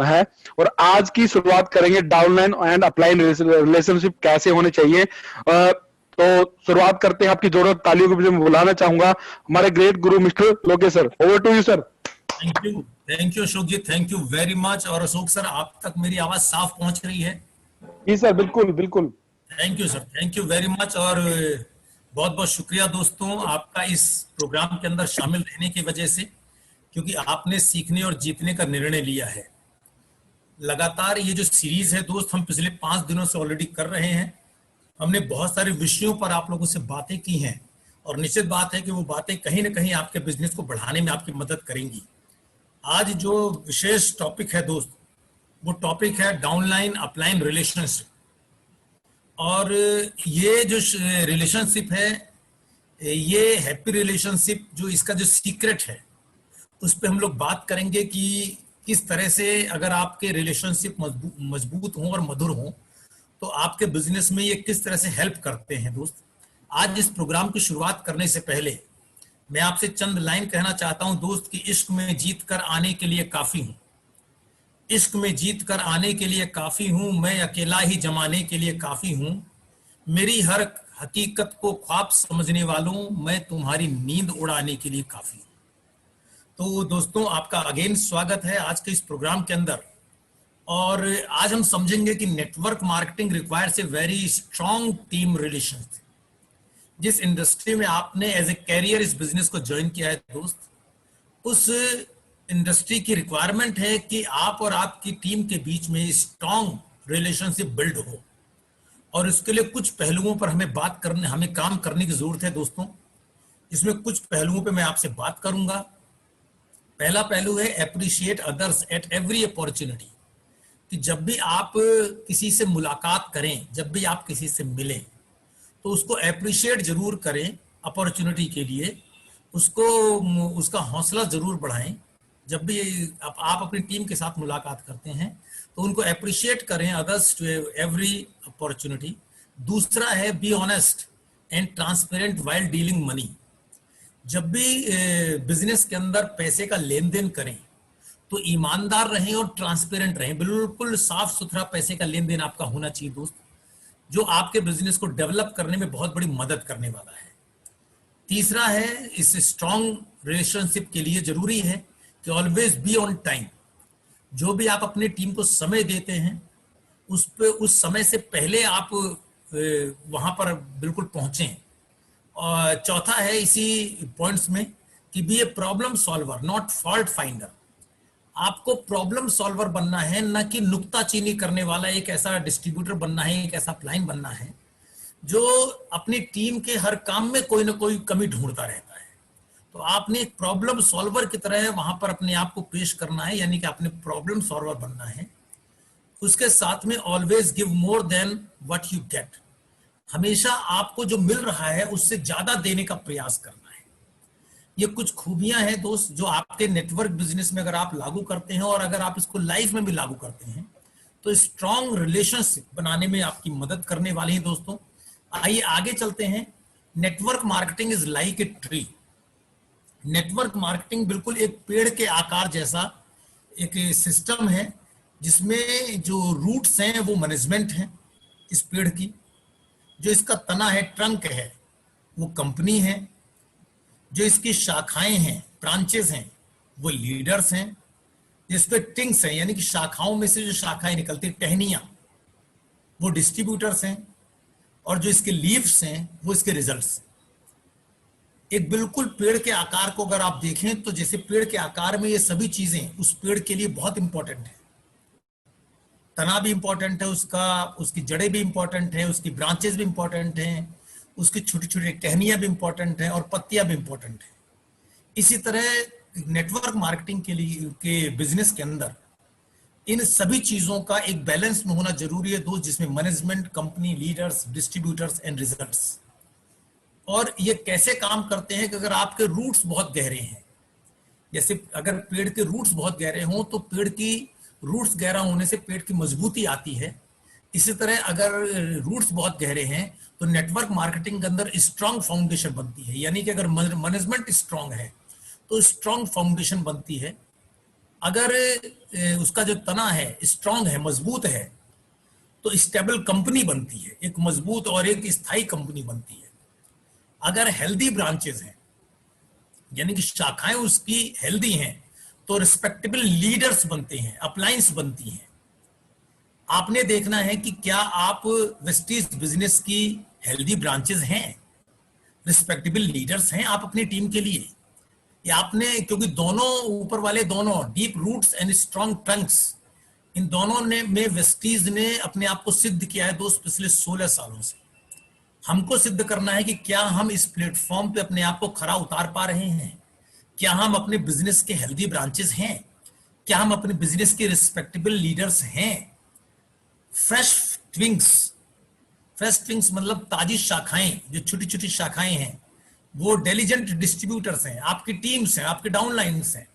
है और आज की शुरुआत करेंगे डाउनलाइन एंड अपलाइन रिलेशनशिप कैसे होने चाहिए। तो शुरुआत करते हैं। आपकी जोरदार तालियों को मैं बुलाना चाहूंगा हमारे great guru mister Lokesh sir. Over to you sir. Thank you Ashok ji, thank you very much. और अशोक सर, आप तक मेरी आवाज साफ पहुंच रही है? जी सर, बिल्कुल बिल्कुल। Thank you sir, thank you very much. और बहुत बहुत शुक्रिया दोस्तों आपका इस प्रोग्राम के अंदर शामिल रहने की वजह से, क्योंकि आपने सीखने और जीतने का निर्णय लिया है। लगातार ये जो सीरीज है दोस्त, हम पिछले 5 दिनों से ऑलरेडी कर रहे हैं। हमने बहुत सारे विषयों पर आप लोगों से बातें की हैं और निश्चित बात है कि वो बातें कहीं ना कहीं आपके बिजनेस को बढ़ाने में आपकी मदद करेंगी। आज जो विशेष टॉपिक है दोस्त, वो टॉपिक है डाउनलाइन अपलाइन रिलेशनशिप। और ये जो रिलेशनशिप है, ये हैप्पी रिलेशनशिप, जो इसका जो सीक्रेट है उस पर हम लोग बात करेंगे कि किस तरह से अगर आपके रिलेशनशिप मजबूत हों और मधुर हों तो आपके बिजनेस में ये किस तरह से हेल्प करते हैं दोस्त। आज इस प्रोग्राम की शुरुआत करने से पहले मैं आपसे चंद लाइन कहना चाहता हूं दोस्त कि इश्क में जीत कर आने के लिए काफी हूं, इश्क में जीत कर आने के लिए काफी हूं, मैं अकेला ही जमाने के लिए काफी हूं, मेरी हर हकीकत को ख्वाब समझने वालों, मैं तुम्हारी नींद उड़ाने के लिए काफी हूं। तो दोस्तों, आपका अगेन स्वागत है आज के इस प्रोग्राम के अंदर। और आज हम समझेंगे कि network marketing requires a very strong team relationship. जिस इंडस्ट्री में आपने एज ए कैरियर इस बिजनेस को ज्वाइन किया है दोस्त, उस इंडस्ट्री की रिक्वायरमेंट है कि आप और आपकी टीम के बीच में स्ट्रॉन्ग रिलेशनशिप बिल्ड हो। और इसके लिए कुछ पहलुओं पर हमें काम करने की जरूरत है दोस्तों। इसमें कुछ पहलुओं पे मैं आपसे बात करूंगा। पहला पहलू है appreciate others at every opportunity, कि जब भी आप किसी से मुलाकात करें, जब भी आप किसी से मिलें तो उसको अप्रिशिएट जरूर करें अपॉर्चुनिटी के लिए, उसका हौसला जरूर बढ़ाएं। जब भी आप अपनी टीम के साथ मुलाकात करते हैं तो उनको अप्रिशिएट करें, अदर्स टू एवरी अपॉर्चुनिटी। दूसरा है be honest and transparent while dealing money. जब भी बिजनेस के अंदर पैसे का लेन देन करें तो ईमानदार रहें और ट्रांसपेरेंट रहें। बिल्कुल साफ सुथरा पैसे का लेन देन आपका होना चाहिए दोस्त, जो आपके बिजनेस को डेवलप करने में बहुत बड़ी मदद करने वाला है। तीसरा है, इस स्ट्रॉन्ग रिलेशनशिप के लिए जरूरी है कि ऑलवेज बी ऑन टाइम। जो भी आप अपनी टीम को समय देते हैं उस समय से पहले आप वहां पर बिल्कुल पहुंचें। और चौथा है इसी पॉइंट्स में कि be a problem solver not fault finder. आपको प्रॉब्लम सॉल्वर बनना है, न कि नुक्ताचीनी करने वाला एक ऐसा डिस्ट्रीब्यूटर बनना है, एक ऐसा अपलाइन बनना है जो अपनी टीम के हर काम में कोई ना कोई कमी ढूंढता रहता है। तो आपने एक प्रॉब्लम सॉल्वर की तरह वहां पर अपने आप को पेश करना है, यानी कि आपने प्रॉब्लम सॉल्वर बनना है। उसके साथ में always give more than what you get. हमेशा आपको जो मिल रहा है उससे ज्यादा देने का प्रयास करना है। ये कुछ खूबियां हैं दोस्त जो आपके नेटवर्क बिजनेस में अगर आप लागू करते हैं और अगर आप इसको लाइफ में भी लागू करते हैं तो स्ट्रॉन्ग रिलेशनशिप बनाने में आपकी मदद करने वाली है दोस्तों। आइए आगे चलते हैं। Network marketing is like a tree. Network marketing बिल्कुल एक पेड़ के आकार जैसा एक सिस्टम है, जिसमें जो रूट्स हैं वो मैनेजमेंट है इस पेड़ की, जो इसका तना है, ट्रंक है, वो कंपनी है, जो इसकी शाखाएं हैं, ब्रांचेस हैं, वो लीडर्स हैं, जिसपे टिंग्स हैं यानी कि शाखाओं में से जो शाखाएं निकलती, टहनियां, वो डिस्ट्रीब्यूटर्स हैं, और जो इसके लीव्स हैं वो इसके रिजल्ट्स। एक बिल्कुल पेड़ के आकार को अगर आप देखें तो जैसे पेड़ के आकार में ये सभी चीजें उस पेड़ के लिए बहुत इंपॉर्टेंट है। तना भी इंपॉर्टेंट है उसका, उसकी जड़ें भी इंपॉर्टेंट है, उसकी ब्रांचेस भी इंपॉर्टेंट हैं, उसकी छोटी छोटी टहनियां भी इंपॉर्टेंट हैं और पत्तियां भी इंपॉर्टेंट हैं। इसी तरह नेटवर्क मार्केटिंग के लिए के बिजनेस के अंदर इन सभी चीजों का एक बैलेंस में होना जरूरी है दोस्त, जिसमें management, company, leaders, distributors and results. और ये कैसे काम करते हैं कि अगर आपके रूट्स बहुत गहरे हैं, जैसे अगर पेड़ के रूट्स बहुत गहरे हों तो पेड़ की रूट्स गहरा होने से पेड़ की मजबूती आती है। इसी तरह अगर रूट्स बहुत गहरे हैं तो नेटवर्क मार्केटिंग के अंदर स्ट्रांग फाउंडेशन बनती है, यानी कि अगर मैनेजमेंट स्ट्रांग है तो स्ट्रांग फाउंडेशन बनती है। अगर उसका जो तना है स्ट्रांग है, मजबूत है, तो स्टेबल कंपनी बनती है, एक मजबूत और एक स्थायी कंपनी बनती है। अगर हेल्दी ब्रांचेस हैं, यानी कि शाखाएं उसकी हेल्दी हैं, तो रिस्पेक्टेबल लीडर्स बनते हैं, अपलायंस बनती हैं। आपने देखना है कि क्या आप वेस्टीज बिजनेस की हेल्दी ब्रांचेस हैं, रिस्पेक्टेबल लीडर्स हैं आप अपनी टीम के लिए, या आपने, क्योंकि दोनों ऊपर वाले दोनों deep roots and strong trunks, इन दोनों ने में वेस्टीज ने अपने आप को सिद्ध किया है दोस्त पिछले 16 सालों से। हमको सिद्ध करना है कि क्या हम इस प्लेटफॉर्म पे अपने आप को खरा उतार पा रहे हैं, क्या हम अपने बिजनेस के हेल्दी ब्रांचेस हैं, क्या हम अपने बिजनेस के रिस्पेक्टेबल लीडर्स हैं। फ्रेश ट्विंग्स, फ्रेश ट्विंग्स मतलब ताजी शाखाएं, जो छोटी छोटी शाखाएं हैं, वो डिलीजेंट डिस्ट्रीब्यूटर्स हैं, आपकी टीम्स हैं, आपके डाउनलाइंस हैं।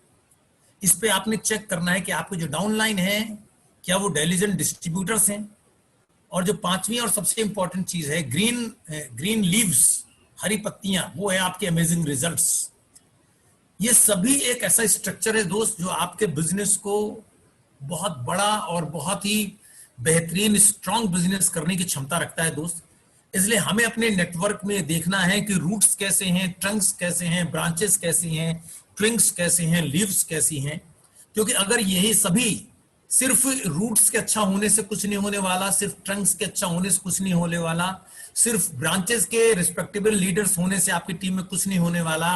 इस पे आपने चेक करना है कि आपके जो डाउनलाइन है क्या वो डिलीजेंट डिस्ट्रीब्यूटर्स हैं। और जो पांचवी और सबसे इंपॉर्टेंट चीज है, ग्रीन लीव्स, हरी पत्तियां, वो है आपके अमेजिंग रिजल्ट्स। ये सभी एक ऐसा स्ट्रक्चर है दोस्त जो आपके बिजनेस को बहुत बड़ा और बहुत ही बेहतरीन स्ट्रांग बिजनेस करने की क्षमता रखता है दोस्त। इसलिए हमें अपने नेटवर्क में देखना है कि रूट्स कैसे हैं, ट्रंक्स कैसे हैं, ब्रांचेस कैसी हैं, ट्विंग्स कैसे हैं, लीव्स कैसी हैं। क्योंकि अगर यही सभी, सिर्फ रूट्स के अच्छा होने से कुछ नहीं होने वाला, सिर्फ ट्रंक्स के अच्छा होने से कुछ नहीं होने वाला, सिर्फ ब्रांचेस के रिस्पेक्टेबल लीडर्स होने से आपकी टीम में कुछ नहीं होने वाला,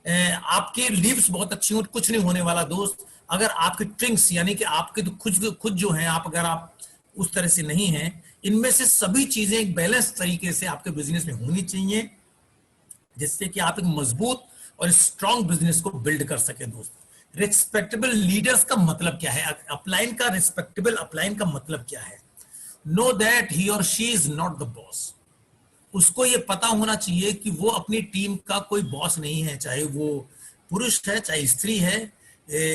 आपके लीव्स बहुत अच्छी हो कुछ नहीं होने वाला दोस्त। अगर आपके ट्रिंक्स यानी कि आपके तो खुद जो हैं, आप अगर आप उस तरह से नहीं हैं, इनमें से सभी चीजें एक बैलेंस तरीके से आपके बिजनेस में होनी चाहिए, जिससे कि आप एक मजबूत और स्ट्रांग बिजनेस को बिल्ड कर सके दोस्त। रिस्पेक्टेबल लीडर्स का मतलब क्या है, अपलाइन का, रिस्पेक्टेबल अपलाइन का मतलब क्या है? नो दैट ही और she is not the boss. उसको ये पता होना चाहिए कि वो अपनी टीम का कोई बॉस नहीं है, चाहे वो पुरुष है चाहे स्त्री है।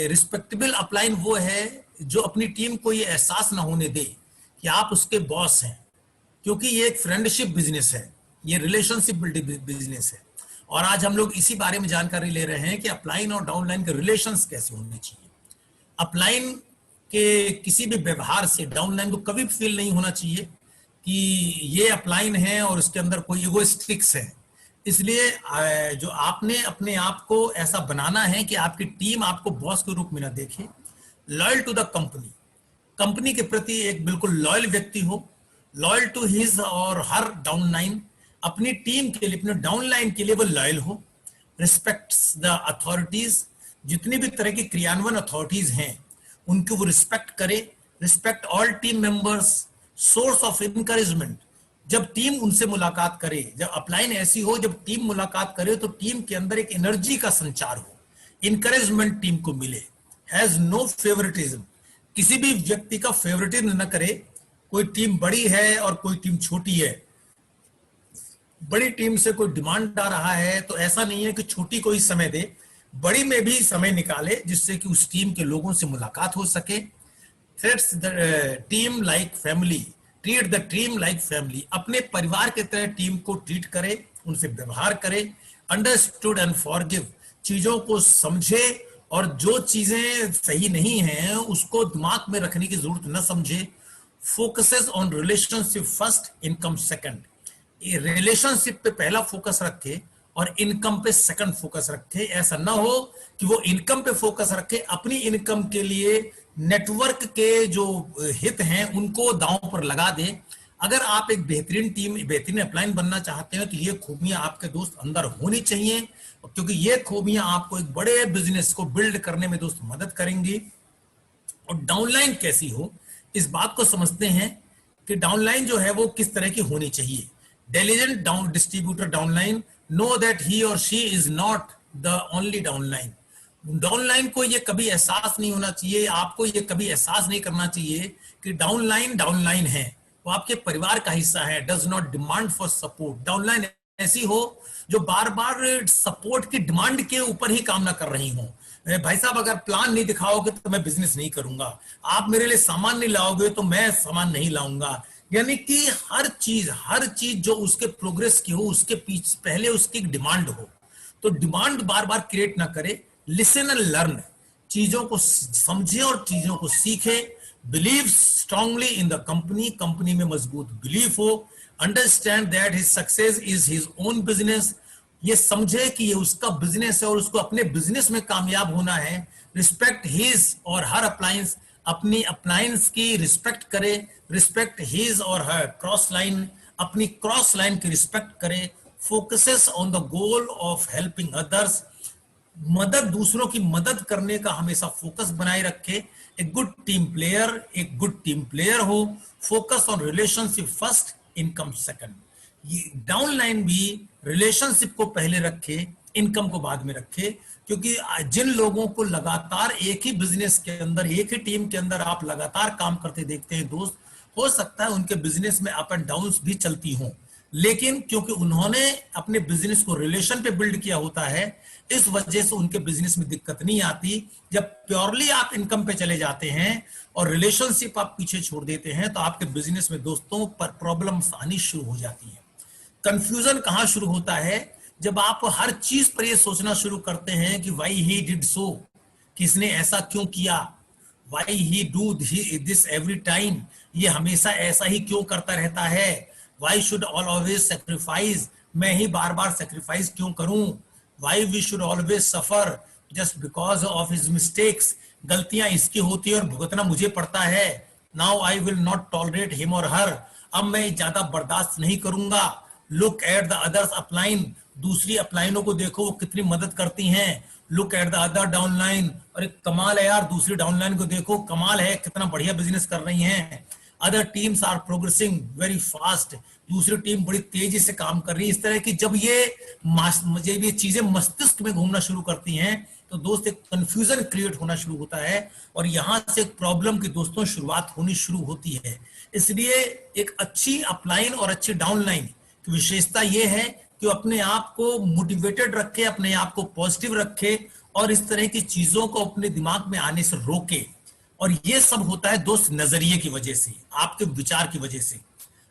रिस्पेक्टेबल अपलाइन वो है जो अपनी टीम को ये एहसास ना होने दे कि आप उसके बॉस हैं, क्योंकि ये एक फ्रेंडशिप बिजनेस है, ये रिलेशनशिप बिजनेस है। और आज हम लोग इसी बारे में जानकारी ले रहे हैं कि अपलाइन और डाउनलाइन के रिलेशंस कैसे होने चाहिए। अपलाइन के किसी भी व्यवहार से डाउनलाइन को कभी फील नहीं होना चाहिए कि ये अपलाइन है और उसके अंदर कोई इगोइस्टिक्स है। इसलिए जो आपने अपने आप को ऐसा बनाना है कि आपकी टीम आपको बॉस के रूप में ना देखे, loyal to the company, company के प्रति एक बिल्कुल लॉयल व्यक्ति हो, लॉयल टू हिज और हर डाउनलाइन, अपनी टीम के लिए, अपने डाउनलाइन के लिए वो लॉयल हो, रिस्पेक्ट्स द अथॉरिटीज, जितनी भी तरह की क्रियान्वयन अथॉरिटीज हैं उनको वो रिस्पेक्ट करे, respect all team members, source of encouragement. जब टीम उनसे मुलाकात करे, जब अपलाइन ऐसी हो, जब टीम मुलाकात करे तो टीम के अंदर एक एनर्जी का संचार हो, इनकरेजमेंट टीम को मिले, हैज नो फेवरेटिज्म, किसी भी व्यक्ति का फेवरेटिज्म न करे। कोई टीम बड़ी है और कोई टीम छोटी है, बड़ी टीम से कोई डिमांड आ रहा है तो ऐसा नहीं है कि छोटी को ही समय दे, बड़ी में भी समय निकाले जिससे कि उस टीम के लोगों से मुलाकात हो सके। Treats the team like family, treat the team like family, अपने परिवार के तरह टीम को ट्रीट करे, उनसे व्यवहार करे। अंडरस्टूड एंड फॉरगिव, चीजों को समझे और जो चीजें सही नहीं हैं उसको दिमाग में रखने की जरूरत न समझे। Focuses on relationship first, income second, relationship पे पहला फोकस रखे और इनकम पे सेकंड फोकस रखे। ऐसा ना हो कि वो इनकम पे फोकस रखे, अपनी इनकम के लिए नेटवर्क के जो हित हैं उनको दांव पर लगा दे। अगर आप एक बेहतरीन टीम, बेहतरीन अपलाइन बनना चाहते हैं तो ये खूबियां आपके दोस्त अंदर होनी चाहिए, क्योंकि ये खूबियां आपको एक बड़े बिजनेस को बिल्ड करने में दोस्त मदद करेंगी। और डाउनलाइन कैसी हो, इस बात को समझते हैं कि डाउनलाइन जो है वो किस तरह की होनी चाहिए। Diligent down distributor downline, know that he और she is not the only downline. Downline को ये कभी एहसास नहीं होना चाहिए, आपको ये कभी एहसास नहीं करना चाहिए कि डाउनलाइन डाउनलाइन है, वो आपके परिवार का हिस्सा है। Does not demand for support, downline ऐसी हो जो बार बार सपोर्ट की डिमांड के ऊपर ही काम ना कर रही हो। भाई साहब अगर प्लान नहीं दिखाओगे तो मैं बिजनेस नहीं करूंगा, आप मेरे लिए सामान नहीं लाओगे तो मैं सामान नहीं लाऊंगा। यानी कि हर चीज जो उसके प्रोग्रेस की हो उसके पीछे पहले उसकी डिमांड हो। तो डिमांड बार बार क्रिएट ना करे, लिसन एंड लर्न, चीजों को समझे और चीजों को सीखे, believe strongly in the company, company में मजबूत बिलीव हो, understand that his success is his own business, ये समझे कि ये उसका बिजनेस है और उसको अपने बिजनेस में कामयाब होना है, रिस्पेक्ट हिज और हर अप्लायंस, अपनी अप्लायंस की रिस्पेक्ट करे, रिस्पेक्ट हिज और हर क्रॉस लाइन, अपनी क्रॉस लाइन की रिस्पेक्ट करे, focuses on the goal of helping others, मदद, दूसरों की मदद करने का हमेशा फोकस बनाए रखे, एक गुड टीम प्लेयर हो, focus on relationship first, income second. ये डाउन लाइन भी रिलेशनशिप को पहले रखे, इनकम को बाद में रखे, क्योंकि जिन लोगों को लगातार एक ही बिजनेस के अंदर, एक ही टीम के अंदर आप लगातार काम करते देखते हैं दोस्त, हो सकता है उनके बिजनेस में अप एंड डाउन भी चलती हों, लेकिन क्योंकि उन्होंने अपने बिजनेस को रिलेशन पे बिल्ड किया होता है, इस वजह से उनके बिजनेस में दिक्कत नहीं आती। जब प्योरली आप इनकम पे चले जाते हैं और रिलेशनशिप आप पीछे छोड़ देते हैं, तो आपके बिजनेस में दोस्तों पर प्रॉब्लम्स आनी शुरू हो जाती है। कंफ्यूजन कहां शुरू होता है? जब आप हर चीज पर यह सोचना शुरू करते हैं कि वाई ही डिड सो, किसने ऐसा क्यों किया, why he do this every time, ये हमेशा ऐसा ही क्यों करता रहता है, वाई शुड ऑलवेज सेक्रीफाइस, मैं ही बार बार सेक्रीफाइस क्यों करूं, why we should always suffer just because of his mistakes, गलतियां इसकी होती है और भुगतना मुझे पड़ता है, now I will not tolerate him और हर, अब मैं ज्यादा बर्दाश्त नहीं करूंगा, look at the others upline, दूसरी अपलाइनों को देखो वो कितनी मदद करती हैं, look at the other downline, और एक कमाल है यार, दूसरी डाउनलाइन को देखो, कमाल है कितना बढ़िया बिजनेस कर रही हैं, other teams are progressing very fast, दूसरी टीम बड़ी तेजी से काम कर रही है। इस तरह की जब ये चीजें मस्तिष्क में घूमना शुरू करती हैं, तो दोस्त एक कंफ्यूजन क्रिएट होना शुरू होता है और यहां से एक प्रॉब्लम की दोस्तों शुरुआत होनी शुरू होती है। इसलिए एक अच्छी अपलाइन और अच्छी डाउनलाइन की विशेषता यह है कि अपने आप को मोटिवेटेड रखे, अपने आप को पॉजिटिव रखे और इस तरह की चीजों को अपने दिमाग में आने से रोके। और ये सब होता है दोस्त नजरिए की वजह से, आपके विचार की वजह से।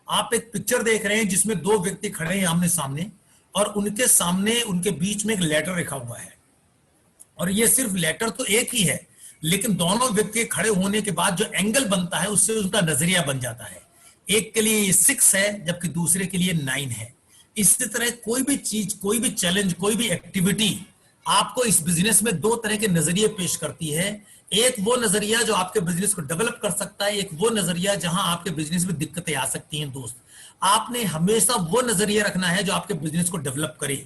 आप एक पिक्चर देख रहे हैं जिसमें दो व्यक्ति खड़े हैं आमने सामने और उनके सामने, उनके बीच में एक लेटर रखा हुआ है, और ये सिर्फ लेटर तो एक ही है, लेकिन दोनों व्यक्ति खड़े होने के बाद जो एंगल बनता है उससे उनका नजरिया बन जाता है। एक के लिए ये 6 है जबकि दूसरे के लिए 9 है। इसी तरह कोई भी चीज, कोई भी चैलेंज, कोई भी एक्टिविटी आपको इस बिजनेस में दो तरह के नजरिए पेश करती है। एक वो नजरिया जो आपके बिजनेस को डेवलप कर सकता है, एक वो नजरिया जहां आपके बिजनेस में दिक्कतें आ सकती हैं। दोस्त, आपने हमेशा वो नजरिया रखना है जो आपके बिजनेस को डेवलप करे,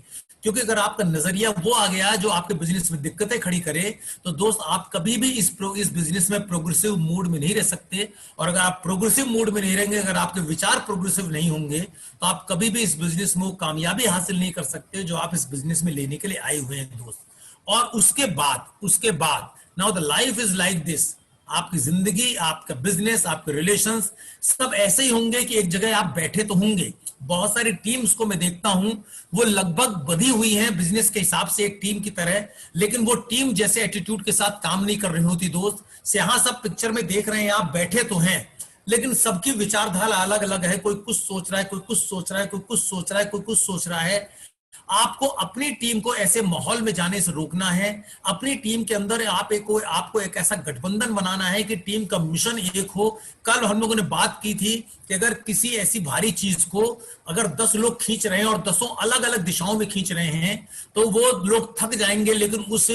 क्योंकि अगर आपका नजरिया वो आ गया जो आपके बिजनेस में दिक्कतें खड़ी करे, तो दोस्त आप कभी भी इस बिजनेस में प्रोग्रेसिव मूड में नहीं रह सकते। और अगर आप प्रोग्रेसिव मूड में नहीं रहेंगे, अगर आपके विचार प्रोग्रेसिव नहीं होंगे, तो आप कभी भी इस बिजनेस में कामयाबी हासिल नहीं कर सकते जो आप इस बिजनेस में लेने के लिए आए हुए हैं दोस्त। और उसके बाद now the life is like this, आपकी जिंदगी, आपका बिजनेस, आपके रिलेशंस सब ऐसे ही होंगे कि एक जगह आप बैठे तो होंगे। बहुत सारी टीम्स को मैं देखता हूं, वो लगभग बधी हुई हैं बिजनेस के हिसाब से एक टीम की तरह, लेकिन वो टीम जैसे एटीट्यूड के साथ काम नहीं कर रही होती दोस्त। यहां सब पिक्चर में देख रहे हैं, आप बैठे तो हैं, लेकिन सबकी विचारधारा अलग अलग है। कोई कुछ सोच रहा है, कोई कुछ सोच रहा है, कोई कुछ सोच रहा है, कोई कुछ सोच रहा है। आपको अपनी टीम को ऐसे माहौल में जाने से रोकना है। अपनी टीम के अंदर आपको एक ऐसा गठबंधन बनाना है कि टीम का मिशन एक हो। कल हम लोगों ने बात की थी कि अगर किसी ऐसी भारी चीज को अगर 10 लोग खींच रहे हैं और 10 अलग अलग दिशाओं में खींच रहे हैं, तो वो लोग थक जाएंगे, लेकिन उस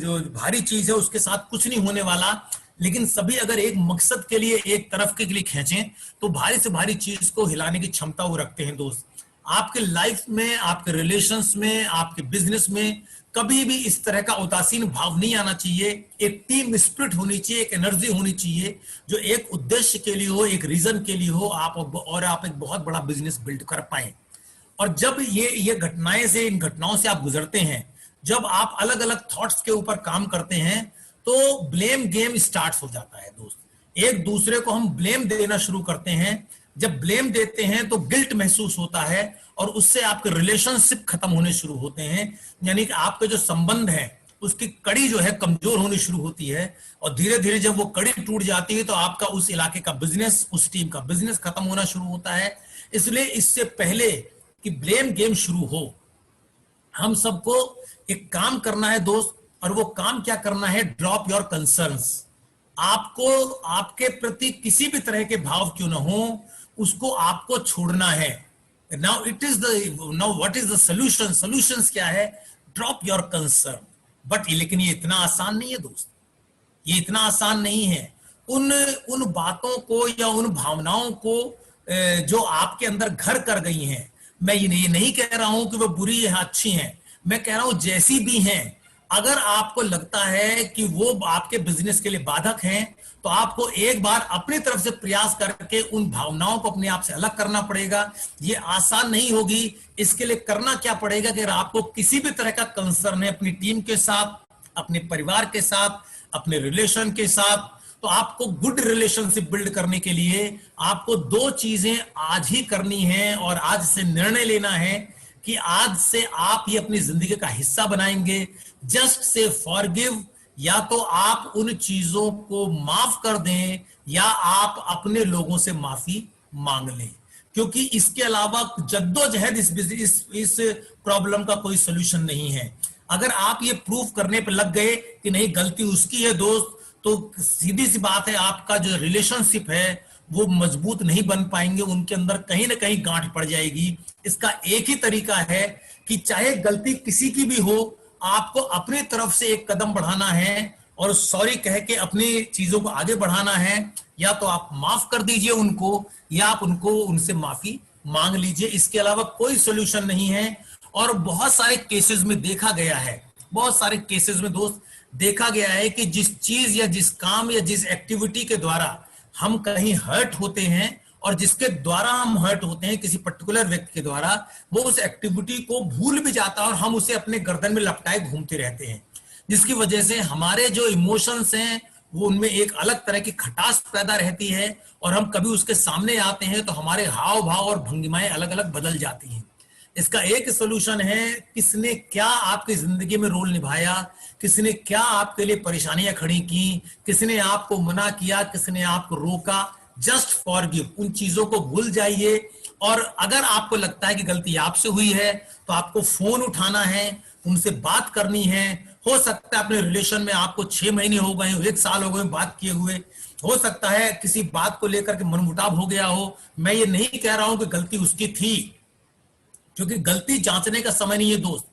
जो भारी चीज है उसके साथ कुछ नहीं होने वाला। लेकिन सभी अगर एक मकसद के लिए, एक तरफ के लिए खींचें, तो भारी से भारी चीज को हिलाने की क्षमता वो रखते हैं दोस्त। आपके लाइफ में, आपके रिलेशंस में, आपके बिजनेस में कभी भी इस तरह का उदासीन भाव नहीं आना चाहिए। एक टीम स्पिरिट होनी चाहिए, एक एनर्जी होनी चाहिए जो एक उद्देश्य के लिए हो, एक रीजन के लिए हो, आप एक बहुत बड़ा बिजनेस बिल्ड कर पाए। और जब ये घटनाएं से, इन घटनाओं से आप गुजरते हैं, जब आप अलग अलग थॉट्स के ऊपर काम करते हैं, तो ब्लेम गेम स्टार्ट हो जाता है दोस्त। एक दूसरे को हम ब्लेम देना शुरू करते हैं। जब ब्लेम देते हैं तो गिल्ट महसूस होता है और उससे आपके रिलेशनशिप खत्म होने शुरू होते हैं। यानी कि आपके जो संबंध है उसकी कड़ी जो है कमजोर होनी शुरू होती है, और धीरे धीरे जब वो कड़ी टूट जाती है तो आपका उस इलाके का बिजनेस, उस टीम का बिजनेस खत्म होना शुरू होता है। इसलिए इससे पहले कि ब्लेम गेम शुरू हो, हम सबको एक काम करना है दोस्त। और वो काम क्या करना है, ड्रॉप योर कंसर्न्स। आपको आपके प्रति किसी भी तरह के भाव क्यों ना हो, उसको आपको छोड़ना है। Now it is the now what is the solution, solutions क्या है, ड्रॉप योर कंसर्न। बट लेकिन ये इतना आसान नहीं है दोस्त, ये इतना आसान नहीं है। उन उन बातों को या उन भावनाओं को जो आपके अंदर घर कर गई हैं, मैं ये नहीं कह रहा हूं कि वो बुरी या अच्छी हैं, मैं कह रहा हूं जैसी भी हैं, अगर आपको लगता है कि वो आपके बिजनेस के लिए बाधक हैं, तो आपको एक बार अपनी तरफ से प्रयास करके उन भावनाओं को अपने आप से अलग करना पड़ेगा। ये आसान नहीं होगी। इसके लिए करना क्या पड़ेगा कि अगर आपको किसी भी तरह का कंसर्न है अपनी टीम के साथ, अपने परिवार के साथ, अपने रिलेशन के साथ, तो आपको गुड रिलेशनशिप बिल्ड करने के लिए आपको दो चीजें आज ही करनी है और आज से निर्णय लेना है कि आज से आप ये अपनी जिंदगी का हिस्सा बनाएंगे। जस्ट से फॉरगिव, या तो आप उन चीजों को माफ कर दें या आप अपने लोगों से माफी मांग लें, क्योंकि इसके अलावा जद्दोजहद इस प्रॉब्लम का कोई सोल्यूशन नहीं है। अगर आप ये प्रूफ करने पे लग गए कि नहीं गलती उसकी है दोस्त, तो सीधी सी बात है, आपका जो रिलेशनशिप है वो मजबूत नहीं बन पाएंगे, उनके अंदर कहीं ना कहीं गांठ पड़ जाएगी। इसका एक ही तरीका है कि चाहे गलती किसी की भी हो, आपको अपनी तरफ से एक कदम बढ़ाना है और सॉरी कह के अपनी चीजों को आगे बढ़ाना है। या तो आप माफ कर दीजिए उनको, या आप उनसे माफी मांग लीजिए। इसके अलावा कोई सोल्यूशन नहीं है। और बहुत सारे केसेस में देखा गया है, बहुत सारे केसेस में दोस्त देखा गया है कि जिस चीज या जिस काम या जिस एक्टिविटी के द्वारा हम कहीं हर्ट होते हैं और जिसके द्वारा हम हर्ट होते हैं किसी पर्टिकुलर व्यक्ति के द्वारा, वो उस एक्टिविटी को भूल भी जाता है और हम उसे अपने गर्दन में लपटाए घूमते रहते हैं, जिसकी वजह से हमारे जो इमोशंस हैं वो उनमें एक अलग तरह की खटास पैदा रहती है और हम कभी उसके सामने आते हैं तो हमारे हाव भाव और भंगिमाएं अलग अलग बदल जाती हैं। इसका एक सोल्यूशन है, किसने क्या आपकी जिंदगी में रोल निभाया, किसने क्या आपके लिए परेशानियां खड़ी की, किसने आपको मना किया, किसने आपको रोका, जस्ट फॉरगिव। उन चीजों को भूल जाइए। और अगर आपको लगता है कि गलती आपसे हुई है तो आपको फोन उठाना है, उनसे बात करनी है। हो सकता है अपने रिलेशन में आपको 6 महीने हो गए, 1 साल हो गए बात किए हुए, हो सकता है किसी बात को लेकर के मनमुटाव हो गया हो। मैं ये नहीं कह रहा हूं कि गलती उसकी थी, क्योंकि गलती जांचने का समय नहीं है दोस्त।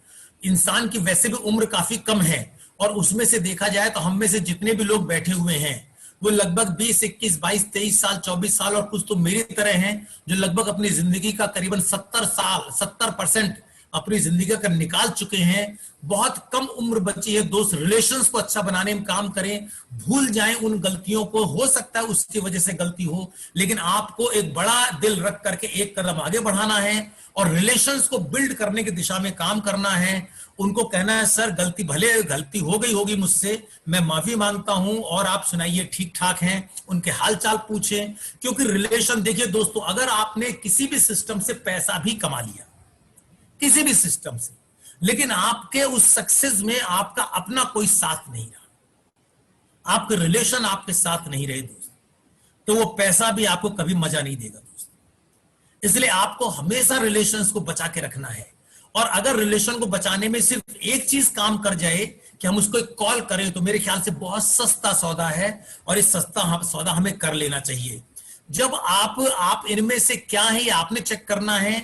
इंसान की वैसे भी उम्र काफी कम है और उसमें से देखा जाए तो हम में से जितने भी लोग बैठे हुए हैं वो लगभग 20, 21, 22, 23 साल, 24 साल, और कुछ तो मेरी तरह हैं जो लगभग अपनी जिंदगी का करीबन 70% अपनी जिंदगी का निकाल चुके हैं। बहुत कम उम्र बची है दोस्त। रिलेशंस को अच्छा बनाने में काम करें, भूल जाएं उन गलतियों को। हो सकता है उसकी वजह से गलती हो, लेकिन आपको एक बड़ा दिल रख करके एक कदम आगे बढ़ाना है और रिलेशंस को बिल्ड करने की दिशा में काम करना है। उनको कहना है सर गलती हो गई होगी मुझसे, मैं माफी मांगता हूं और आप सुनाइए ठीक ठाक हैं, उनके हालचाल पूछें। क्योंकि रिलेशन, देखिए दोस्तों, अगर आपने किसी भी सिस्टम से पैसा भी कमा लिया, किसी भी सिस्टम से, लेकिन आपके उस सक्सेस में आपका अपना कोई साथ नहीं रहा, आपके रिलेशन आपके साथ नहीं रहे दोस्त, तो वो पैसा भी आपको कभी मजा नहीं देगा दोस्त। इसलिए आपको हमेशा रिलेशंस को बचा के रखना है। और अगर रिलेशन को बचाने में सिर्फ एक चीज काम कर जाए कि हम उसको एक कॉल करें, तो मेरे ख्याल से बहुत सस्ता सौदा है और इस सस्ता सौदा हमें कर लेना चाहिए। जब आप इनमें से क्या है आपने चेक करना है।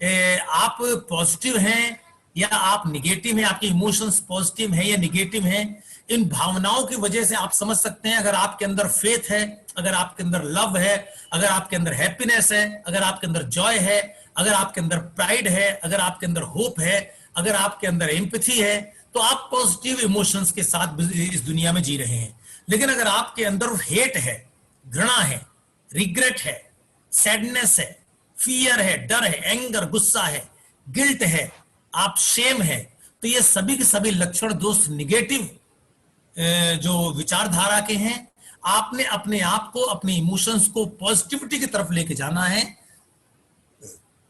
आप पॉजिटिव हैं या आप निगेटिव हैं, आपके इमोशंस पॉजिटिव हैं या निगेटिव हैं। इन भावनाओं की वजह से आप समझ सकते हैं अगर आपके अंदर फेथ है, अगर आपके अंदर लव है, अगर आपके अंदर हैप्पीनेस है, अगर आपके अंदर जॉय है, अगर आपके अंदर प्राइड है, अगर आपके अंदर होप है, अगर आपके अंदर एम्पैथी है, तो आप पॉजिटिव इमोशंस के साथ इस दुनिया में जी रहे हैं। लेकिन अगर आपके अंदर हेट है, घृणा है, रिग्रेट है, सैडनेस है, फियर है, डर है, एंगर, गुस्सा है, गिल्ट है, आप शेम है, तो ये सभी के सभी लक्षण दोस्त निगेटिव जो विचारधारा के हैं। आपने अपने आप को, अपने इमोशंस को पॉजिटिविटी की तरफ लेके जाना है।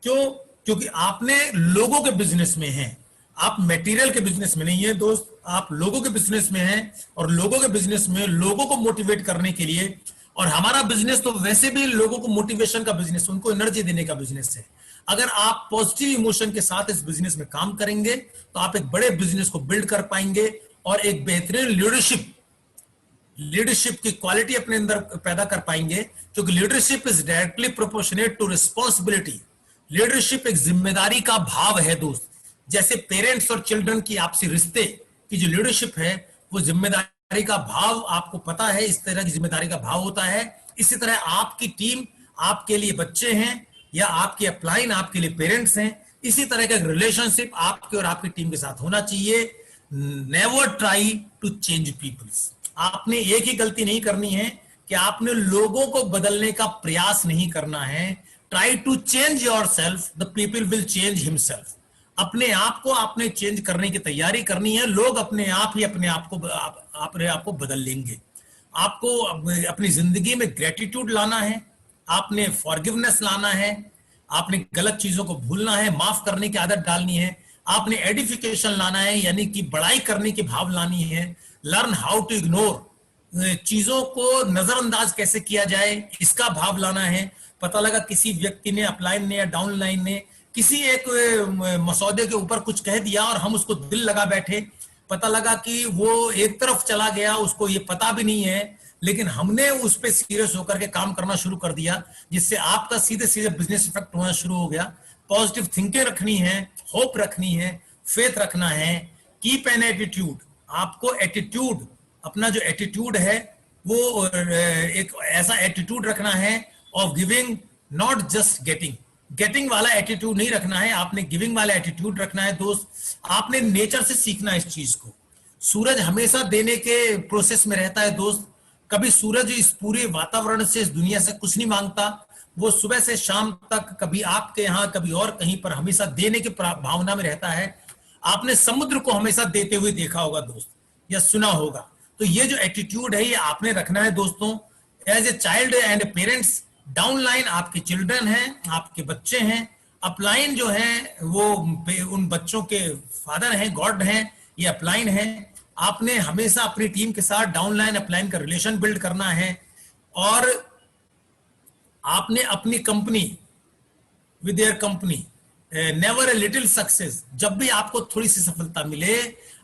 क्यों? क्योंकि आपने लोगों के बिजनेस में हैं, आप मटेरियल के बिजनेस में नहीं है दोस्त, आप लोगों के बिजनेस में हैं। और लोगों के बिजनेस में लोगों को मोटिवेट करने के लिए, और हमारा बिजनेस तो वैसे भी लोगों को मोटिवेशन का बिजनेस, उनको एनर्जी देने का बिजनेस है। अगर आप पॉजिटिव इमोशन के साथ इस बिजनेस में काम करेंगे तो आप एक बड़े बिजनेस को बिल्ड कर पाएंगे और एक बेहतरीन लीडरशिप की क्वालिटी अपने अंदर पैदा कर पाएंगे, क्योंकि leadership is directly proportionate to responsibility. Leadership एक जिम्मेदारी का भाव है दोस्त। जैसे पेरेंट्स और चिल्ड्रन की आपसी रिश्ते की जो लीडरशिप है वो जिम्मेदारी का भाव, आपको पता है इस तरह की जिम्मेदारी का भाव होता है। इसी तरह आपकी टीम आपके लिए बच्चे हैं या आपकी अपलाइन आपके लिए पेरेंट्स हैं। इसी तरह का रिलेशनशिप आपके और आपकी टीम के साथ होना चाहिए। Never try to change peoples. आपने एक ही गलती नहीं करनी है कि आपने लोगों को बदलने का प्रयास नहीं करना है। Try to change yourself, the people will change himself. अपने आप को आपने चेंज करने की तैयारी करनी है, लोग अपने आप ही अपने आप को बदल लेंगे। आपको अपनी जिंदगी में ग्रेटिट्यूड लाना है, आपने फॉरगिवनेस लाना है, आपने गलत चीजों को भूलना है, माफ करने की आदत डालनी है, आपने एडिफिकेशन लाना है यानी कि बड़ाई करने की भाव लानी है। लर्न हाउ टू इग्नोर, चीजों को नजरअंदाज कैसे किया जाए इसका भाव लाना है। पता लगा किसी व्यक्ति ने, अपलाइन ने या डाउनलाइन ने किसी एक मसौदे के ऊपर कुछ कह दिया और हम उसको दिल लगा बैठे, पता लगा कि वो एक तरफ चला गया, उसको ये पता भी नहीं है, लेकिन हमने उस पर सीरियस होकर के काम करना शुरू कर दिया, जिससे आपका सीधे सीधे बिजनेस इफेक्ट होना शुरू हो गया। पॉजिटिव थिंकिंग रखनी है, होप रखनी है, फेथ रखना है। कीप एन एटीट्यूड, आपको एटीट्यूड, अपना जो एटीट्यूड है वो एक ऐसा एटीट्यूड रखना है of giving, not just getting वाला एटीट्यूड नहीं रखना है, आपने गिविंग वाला एटीट्यूड रखना है दोस्त। आपने नेचर से सीखना है इस चीज को। सूरज हमेशा देने के प्रोसेस में रहता है दोस्त। कभी सूरज इस पूरे वातावरण से, इस दुनिया से कुछ नहीं मांगता। वो सुबह से शाम तक, कभी आपके यहाँ कभी और कहीं पर, हमेशा देने की भावना में रहता है। आपने समुद्र को हमेशा देते हुए देखा होगा दोस्त, या सुना होगा। तो ये जो एटीट्यूड है ये आपने रखना है दोस्तों। As a child and parents, downline आपके चिल्ड्रन हैं, आपके बच्चे हैं। अपलाइन जो है वो उन बच्चों के फादर हैं, गॉड हैं, ये अपलाइन है। आपने हमेशा अपनी टीम के साथ डाउनलाइन अपलाइन का रिलेशन बिल्ड करना है। और आपने अपनी company with their company, never a little success, जब भी आपको थोड़ी सी सफलता मिले,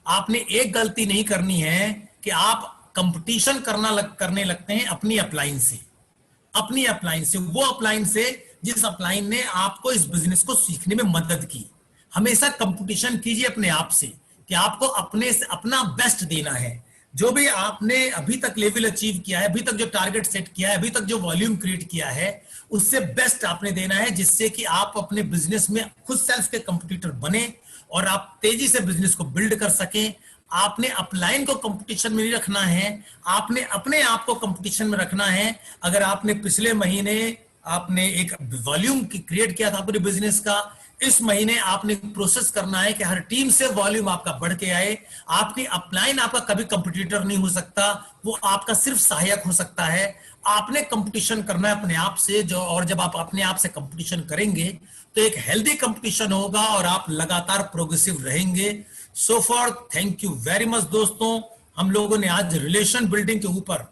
आपने एक गलती नहीं करनी है कि आप कंपटीशन करने लगते हैं अपनी अपलाइन से, वो अपलाइन से जिस अपलाइन ने आपको इस बिजनेस को सीखने में मदद की। हमेशा कंपटीशन कीजिए अपने आप से कि आपको अपने से अपना बेस्ट देना है। जो भी आपने अभी तक लेवल अचीव किया है, अभी तक जो टारगेट सेट किया है, अभी तक जो वॉल्यूम क्रिएट किया है, उससे बेस्ट आपने देना है, जिससे कि आप अपने बिजनेस में खुद सेल्फ के कंपटीटर बने और आप तेजी से बिजनेस को बिल्ड कर सकें। आपने अपलाइन को कंपटीशन में नहीं रखना है, आपने अपने आप को कंपटीशन में रखना है। अगर आपने पिछले महीने आपने एक वॉल्यूम क्रिएट किया था अपने बिजनेस का, इस महीने आपने प्रोसेस करना है कि हर टीम से वॉल्यूम आपका बढ़ के आए। आपकी अपलाइन आपका कभी कंपटीटर नहीं हो सकता, वो आपका सिर्फ सहायक हो सकता है। आपने कंपटीशन करना है अपने आप से, और जब आप अपने आप से कंपटीशन करेंगे तो एक हेल्दी कंपटीशन होगा और आप लगातार प्रोग्रेसिव रहेंगे। So for thank you very much दोस्तों। हम लोगों ने आज रिलेशन बिल्डिंग के ऊपर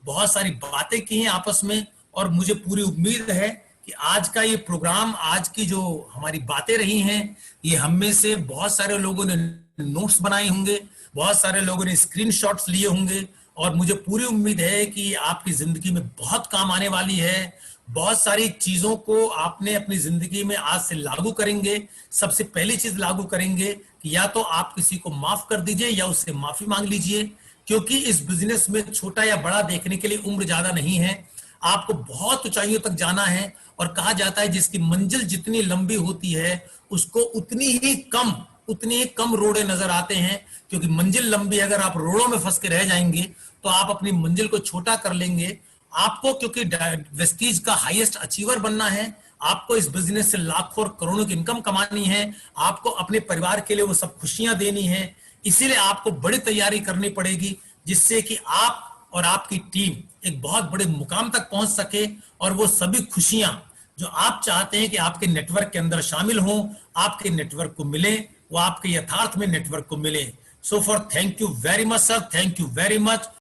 बहुत सारी बातें की हैं आपस में, और मुझे पूरी उम्मीद है कि आज का ये प्रोग्राम, आज की जो हमारी बातें रही हैं, ये हम में से बहुत सारे लोगों ने नोट्स बनाए होंगे, बहुत सारे लोगों ने स्क्रीनशॉट्स लिए होंगे, और मुझे पूरी उम्मीद है कि आपकी जिंदगी में बहुत काम आने वाली है। बहुत सारी चीजों को आपने अपनी जिंदगी में आज से लागू करेंगे। सबसे पहली चीज लागू करेंगे कि या तो आप किसी को माफ कर दीजिए या उससे माफी मांग लीजिए, क्योंकि इस बिजनेस में छोटा या बड़ा देखने के लिए उम्र ज्यादा नहीं है। आपको बहुत ऊंचाइयों तक जाना है, और कहा जाता है जिसकी मंजिल जितनी लंबी होती है उसको उतनी ही कम रोड़े नजर आते हैं, क्योंकि मंजिल लंबी, अगर आप रोड़ों में फंस के रह जाएंगे तो आप अपनी मंजिल को छोटा कर लेंगे। आपको क्योंकि वेस्टीज का हाईएस्ट अचीवर बनना है, आपको इस बिजनेस से लाखों और करोड़ों की इनकम कमानी है, आपको अपने परिवार के लिए वो सब खुशियां देनी है। इसीलिए आपको बड़ी तैयारी करनी पड़ेगी, जिससे कि आप और आपकी टीम एक बहुत बड़े मुकाम तक पहुंच सके, और वो सभी खुशियां जो आप चाहते हैं कि आपके नेटवर्क के अंदर शामिल हों, आपके नेटवर्क को मिले, वो आपके यथार्थ में नेटवर्क को मिले। So for thank you very much sir, thank you very much.